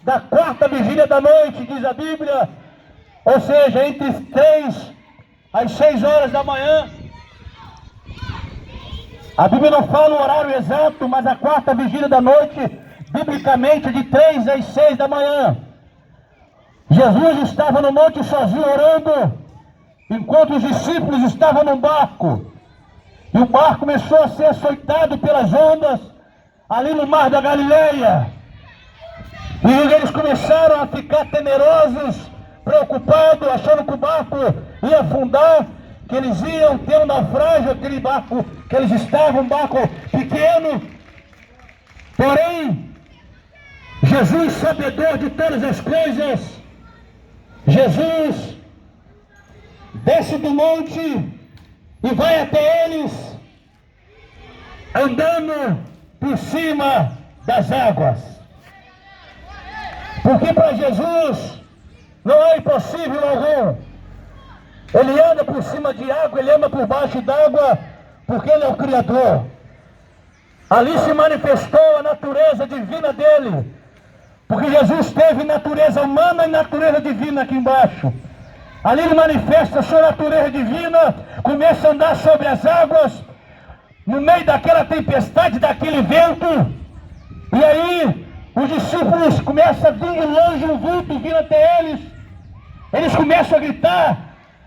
da quarta vigília da noite, diz a Bíblia, ou seja, entre 3 às 6 horas da manhã. A Bíblia não fala o horário exato, mas a quarta vigília da noite, biblicamente, de 3 às 6 da manhã. Jesus estava no monte sozinho orando, enquanto os discípulos estavam no barco. E o barco começou a ser açoitado pelas ondas, ali no mar da Galileia. E eles começaram a ficar temerosos, preocupados, achando que o barco ia afundar, que eles iam ter um naufrágio, aquele barco que eles estavam, um barco pequeno. Porém, Jesus, sabedor de todas as coisas, Jesus desce do monte e vai até eles, andando por cima das águas. Porque para Jesus não é impossível algum. Ele anda por cima de água, ele anda por baixo d'água, porque ele é o Criador. Ali se manifestou a natureza divina dele, porque Jesus teve natureza humana e natureza divina aqui embaixo. Ali ele manifesta a sua natureza divina, começa a andar sobre as águas, no meio daquela tempestade, daquele vento. E aí os discípulos começam a vir de longe, um vulto vindo até eles. Eles começam a gritar,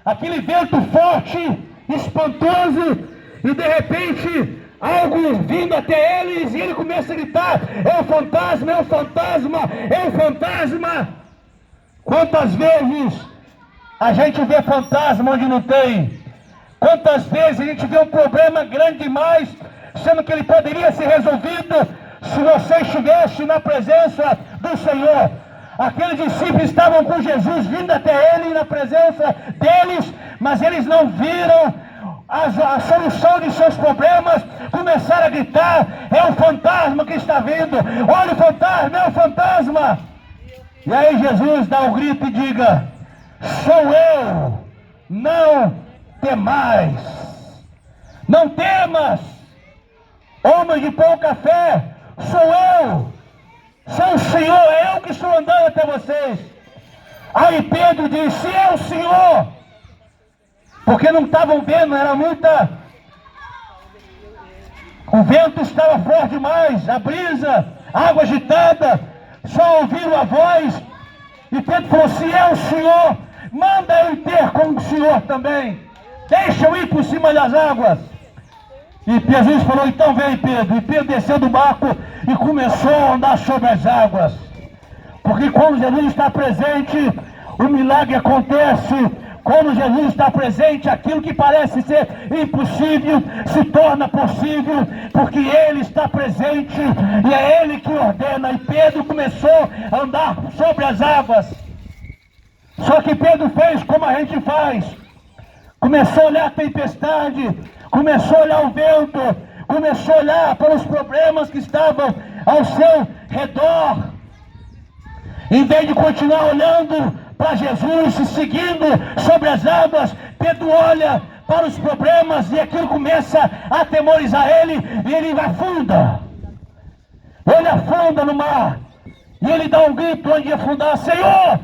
aquele vento forte, espantoso, e de repente algo vindo até eles, e ele começa a gritar, é um fantasma, é um fantasma, é um fantasma. Quantas vezes a gente vê fantasma onde não tem? Quantas vezes a gente vê um problema grande demais, sendo que ele poderia ser resolvido se você estivesse na presença do Senhor? Aqueles discípulos estavam com Jesus, vindo até ele na presença deles, mas eles não viram a solução de seus problemas. Começaram a gritar, é um fantasma que está vindo, olha o fantasma, é um fantasma. E aí Jesus dá um grito e diga, sou eu, não temais. Não temas, homens de pouca fé, sou eu, sou o Senhor, é eu que estou andando até vocês. Aí Pedro disse, se é o Senhor, porque não estavam vendo, era muita, o vento estava forte demais, a brisa, água agitada, só ouviram a voz. E Pedro falou, se é o Senhor, manda eu ter com o Senhor também, deixa eu ir por cima das águas. E Jesus falou, então vem Pedro. E Pedro desceu do barco e começou a andar sobre as águas. Porque quando Jesus está presente, o milagre acontece. Quando Jesus está presente, aquilo que parece ser impossível se torna possível, porque Ele está presente e é Ele que ordena. E Pedro começou a andar sobre as águas. Só que Pedro fez como a gente faz. Começou a olhar a tempestade, começou a olhar o vento, começou a olhar para os problemas que estavam ao seu redor. Em vez de continuar olhando para Jesus e seguindo sobre as águas, Pedro olha para os problemas e aquilo começa a atemorizar ele, e ele afunda. Ele afunda no mar, e ele dá um grito onde afundar, Senhor,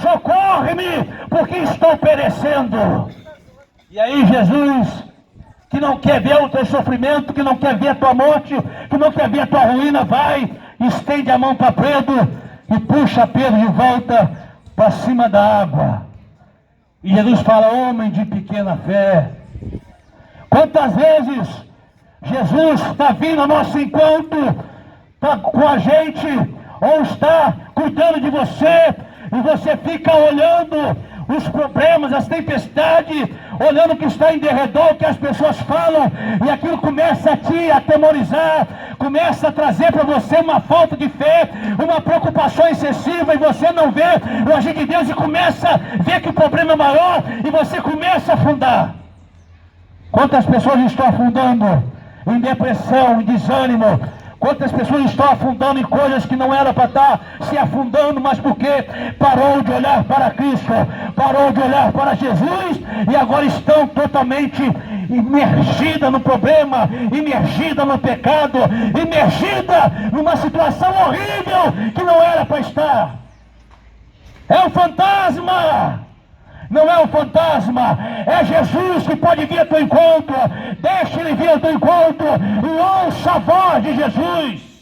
socorre-me, porque estou perecendo. E aí Jesus, que não quer ver o teu sofrimento, que não quer ver a tua morte, que não quer ver a tua ruína, vai, estende a mão para Pedro e puxa Pedro de volta para cima da água. E Jesus fala, homem de pequena fé. Quantas vezes Jesus está vindo ao nosso encontro, está com a gente, ou está cuidando de você, e você fica olhando os problemas, as tempestades, olhando o que está em derredor, o que as pessoas falam, e aquilo começa a te atemorizar, começa a trazer para você uma falta de fé, uma preocupação excessiva, e você não vê o agir de Deus, e começa a ver que o problema é maior, e você começa a afundar. Quantas pessoas estão afundando em depressão, em desânimo? Quantas pessoas estão afundando em coisas que não era para estar se afundando, mas porque parou de olhar para Cristo, parou de olhar para Jesus, e agora estão totalmente imergida no problema, imergida no pecado, imergida numa situação horrível que não era para estar. É um fantasma. Não é um fantasma, é Jesus que pode vir ao teu encontro. Deixe ele vir ao teu encontro e ouça a voz de Jesus.